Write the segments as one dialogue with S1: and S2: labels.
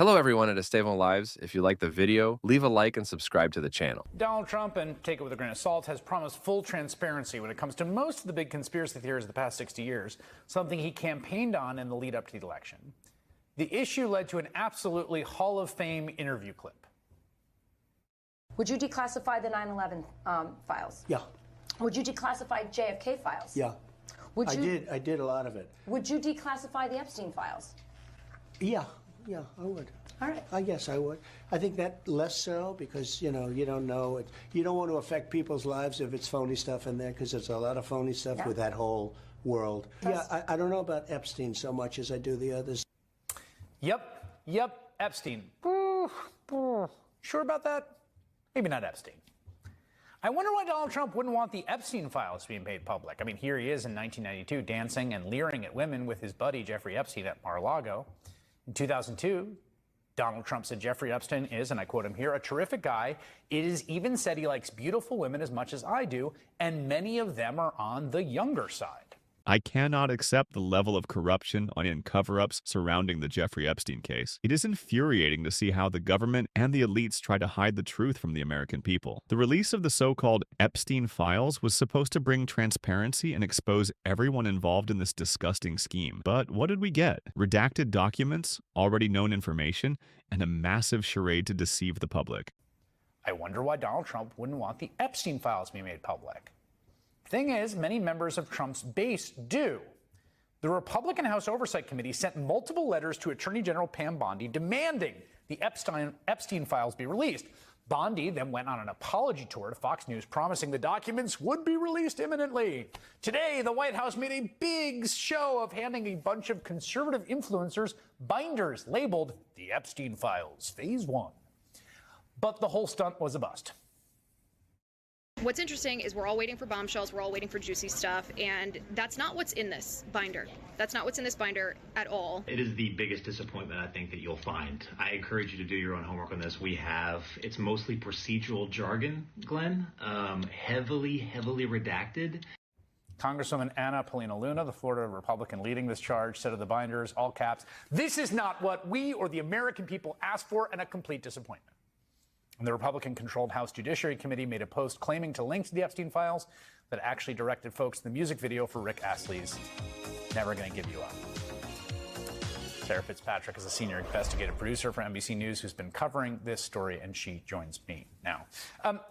S1: Hello everyone at Estevão Lives. If you like the video, leave a like and subscribe to the channel.
S2: Donald Trump, and take it with a grain of salt, has promised full transparency when it comes to most of the big conspiracy theories of the past 60 years, something he campaigned on in the lead up to the election. The issue led to an absolutely Hall of Fame interview clip.
S3: Would you declassify the 9/11 files?
S4: Yeah.
S3: Would you declassify JFK files?
S4: Yeah.
S3: Would you,
S4: I did a lot of it.
S3: Would you declassify the Epstein files?
S4: Yeah, I would.
S3: All right.
S4: I guess I would. I think that less so because, you don't know it. You don't want to affect people's lives if it's phony stuff in there because there's a lot of phony stuff with that whole world. Yeah, I don't know about Epstein so much as I do the others.
S2: Yep, Epstein. Sure about that? Maybe not Epstein. I wonder why Donald Trump wouldn't want the Epstein files being made public. I mean, here he is in 1992 dancing and leering at women with his buddy Jeffrey Epstein at Mar-a-Lago. In 2002, Donald Trump said Jeffrey Epstein is, and I quote him here, a terrific guy. It is even said he likes beautiful women as much as I do, and many of them are on the younger side.
S5: I cannot accept the level of corruption and cover-ups surrounding the Jeffrey Epstein case. It is infuriating to see how the government and the elites try to hide the truth from the American people. The release of the so-called Epstein Files was supposed to bring transparency and expose everyone involved in this disgusting scheme. But what did we get? Redacted documents, already known information, and a massive charade to deceive the public.
S2: I wonder why Donald Trump wouldn't want the Epstein files to be made public. Thing is, many members of Trump's base do. The Republican House Oversight Committee sent multiple letters to Attorney General Pam Bondi demanding the Epstein files be released. Bondi then went on an apology tour to Fox News, promising the documents would be released imminently. Today, the White House made a big show of handing a bunch of conservative influencers binders labeled the Epstein Files, Phase 1. But the whole stunt was a bust.
S6: What's interesting is we're all waiting for bombshells, we're all waiting for juicy stuff, and that's not what's in this binder. That's not what's in this binder at all.
S7: It is the biggest disappointment I think that you'll find. I encourage you to do your own homework on this. It's mostly procedural jargon, Glenn, heavily redacted.
S2: Congresswoman Anna Paulina Luna, the Florida Republican leading this charge, said of the binders, all caps, "This is not what we or the American people asked for, and a complete disappointment." And the Republican-controlled House Judiciary Committee made a post claiming to link to the Epstein files that actually directed folks to the music video for Rick Astley's Never Gonna Give You Up. Sarah Fitzpatrick is a senior investigative producer for NBC News who's been covering this story, and she joins me now.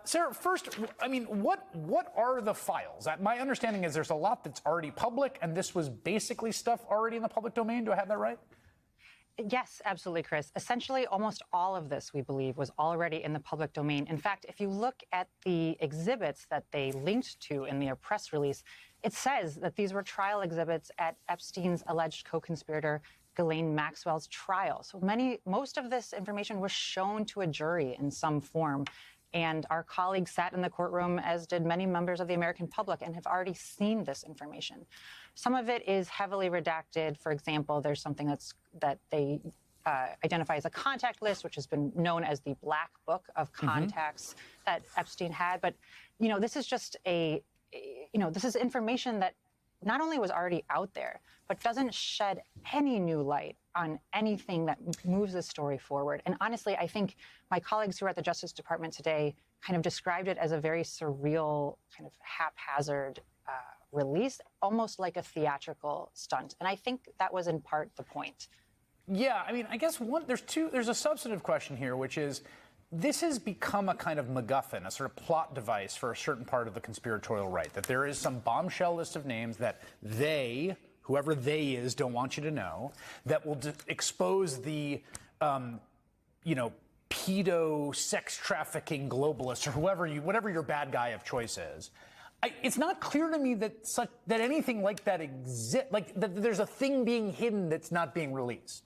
S2: Sarah, first, I mean, what are the files? My understanding is there's a lot that's already public, and this was basically stuff already in the public domain. Do I have that right?
S8: Yes, absolutely, Chris. Essentially, almost all of this, we believe, was already in the public domain. In fact, if you look at the exhibits that they linked to in their press release, it says that these were trial exhibits at Epstein's alleged co-conspirator Ghislaine Maxwell's trial. So most of this information was shown to a jury in some form. And our colleagues sat in the courtroom, as did many members of the American public, and have already seen this information. Some of it is heavily redacted. For example, there's something that they identify as a contact list, which has been known as the black book of contacts that Epstein had. But, this is just this is information that not only was already out there, but doesn't shed any new light on anything that moves the story forward. And honestly, I think my colleagues who are at the Justice Department today kind of described it as a very surreal, kind of haphazard release, almost like a theatrical stunt. And I think that was in part the point.
S2: Yeah, I mean, I guess there's a substantive question here, which is, this has become a kind of MacGuffin, a sort of plot device for a certain part of the conspiratorial right, that there is some bombshell list of names that whoever they is, don't want you to know, that will expose the, pedo sex trafficking globalists or whatever your bad guy of choice is. It's not clear to me that anything like that exists, like that there's a thing being hidden that's not being released.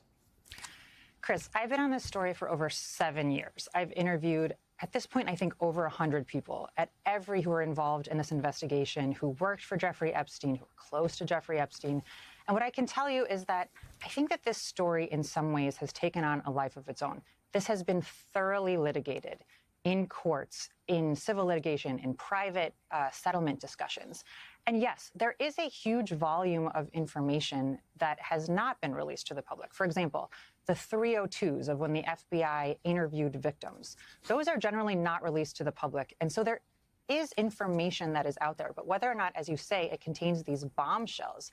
S8: Chris, I've been on this story for over 7 years. I've interviewed, at this point, I think over 100 people who were involved in this investigation, who worked for Jeffrey Epstein, who were close to Jeffrey Epstein. And what I can tell you is that I think that this story in some ways has taken on a life of its own. This has been thoroughly litigated in courts, in civil litigation, in private settlement discussions. And yes, there is a huge volume of information that has not been released to the public. For example, the 302s of when the FBI interviewed victims. Those are generally not released to the public. And so there is information that is out there. But whether or not, as you say, it contains these bombshells,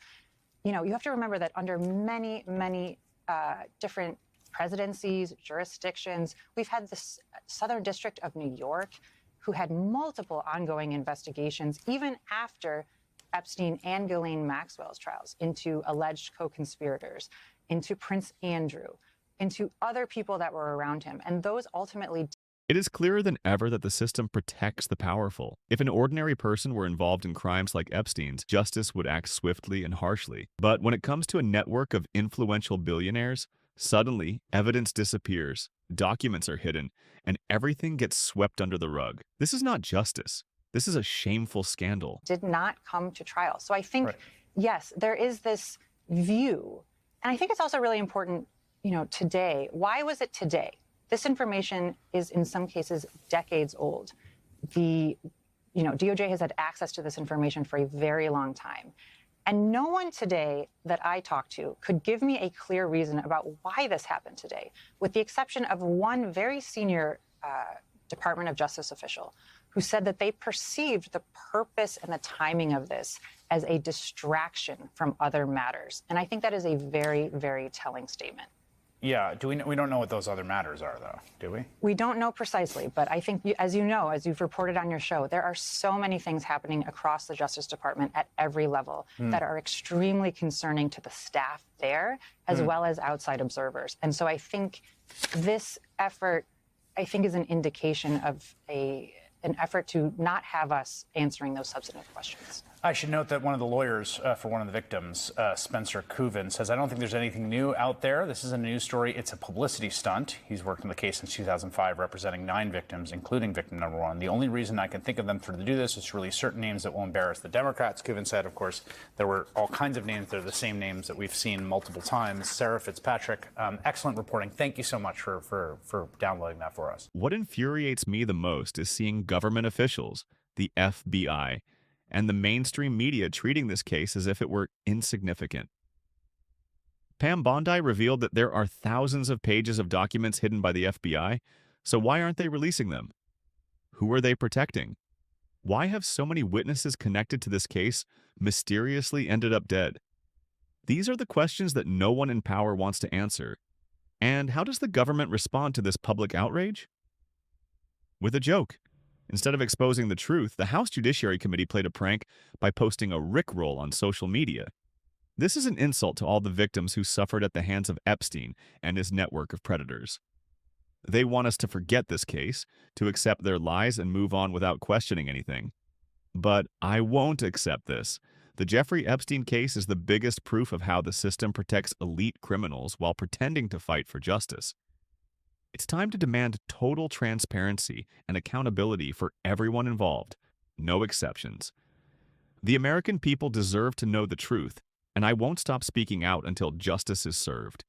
S8: you have to remember that under many, many different presidencies, jurisdictions, we've had the Southern District of New York, who had multiple ongoing investigations, even after Epstein and Ghislaine Maxwell's trials, into alleged co-conspirators, into Prince Andrew, into other people that were around him. And those ultimately...
S5: It is clearer than ever that the system protects the powerful. If an ordinary person were involved in crimes like Epstein's, justice would act swiftly and harshly. But when it comes to a network of influential billionaires, suddenly evidence disappears, documents are hidden, and everything gets swept under the rug. This is not justice. This is a shameful scandal.
S8: Did not come to trial. So I think, yes, there is this view. And I think it's also really important, today. Why was it today? This information is in some cases decades old. DOJ has had access to this information for a very long time. And no one today that I talked to could give me a clear reason about why this happened today, with the exception of one very senior Department of Justice official who said that they perceived the purpose and the timing of this as a distraction from other matters. And I think that is a very, very telling statement.
S2: Yeah. We don't know what those other matters are, though, do we?
S8: We don't know precisely, but I think, as you've reported on your show, there are so many things happening across the Justice Department at every level that are extremely concerning to the staff there, as well as outside observers. And so I think this effort, is an indication of an effort to not have us answering those substantive questions.
S2: I should note that one of the lawyers for one of the victims, Spencer Kuvin, says, I don't think there's anything new out there. This is a news story. It's a publicity stunt. He's worked on the case since 2005, representing 9 victims, including victim number 1. The only reason I can think of them to do this is to release certain names that will embarrass the Democrats. Kuvin said, of course, there were all kinds of names. They're the same names that we've seen multiple times. Sarah Fitzpatrick, excellent reporting. Thank you so much for downloading that for us.
S5: What infuriates me the most is seeing government officials, the FBI, and the mainstream media treating this case as if it were insignificant. Pam Bondi revealed that there are thousands of pages of documents hidden by the FBI, so why aren't they releasing them? Who are they protecting? Why have so many witnesses connected to this case mysteriously ended up dead? These are the questions that no one in power wants to answer. And how does the government respond to this public outrage? With a joke. Instead of exposing the truth, the House Judiciary Committee played a prank by posting a Rickroll on social media. This is an insult to all the victims who suffered at the hands of Epstein and his network of predators. They want us to forget this case, to accept their lies and move on without questioning anything. But I won't accept this. The Jeffrey Epstein case is the biggest proof of how the system protects elite criminals while pretending to fight for justice. It's time to demand total transparency and accountability for everyone involved, no exceptions. The American people deserve to know the truth, and I won't stop speaking out until justice is served.